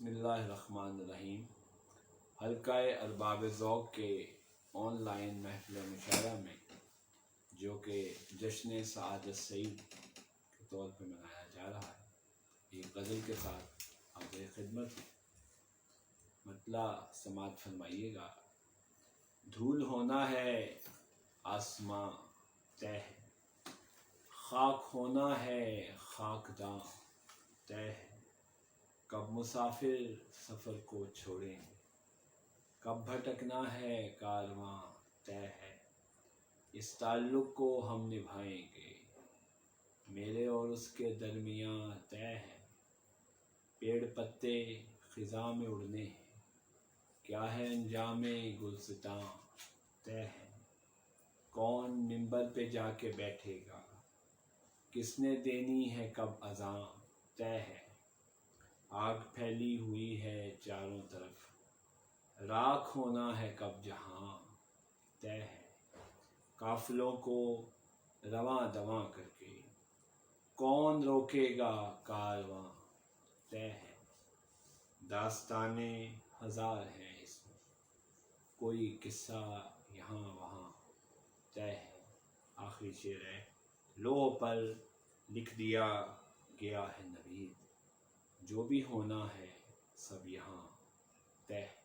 بسم اللہ الرحمن الرحیم۔ حلقہ ارباب ذوق کے آن لائن محفل مشاعرہ میں جو کہ جشن سعادت سعید کے طور پہ منایا جا رہا ہے، ایک غزل کے ساتھ آپ خدمت ہے۔ مطلع سماعت فرمائیے گا۔ دھول ہونا ہے آسماں طے ہے، خاک ہونا ہے خاکداں طے ہے، کب مسافر سفر کو چھوڑیں گے، کب بھٹکنا ہے کارواں طے ہے، اس تعلق کو ہم نبھائیں گے، میرے اور اس کے درمیاں طے ہے، پیڑ پتے خزاں میں اڑنے ہیں، کیا ہے انجام گلستاں طے ہے، کون منبر پہ جا کے بیٹھے گا، کس نے دینی ہے کب اذاں طے ہے، آگ پھیلی ہوئی ہے چاروں طرف، راکھ ہونا ہے کب جہاں طے ہے، قافلوں کو رواں دواں کر کے کون روکے گا کارواں طے ہے، داستانیں ہزار ہیں اس میں، کوئی قصہ یہاں وہاں طے ہے۔ آخری شعر ہے، لوح پر لکھ دیا گیا ہے نوید، جو بھی ہونا ہے سب یہاں طے ہے۔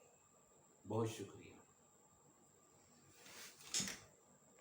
بہت شکریہ۔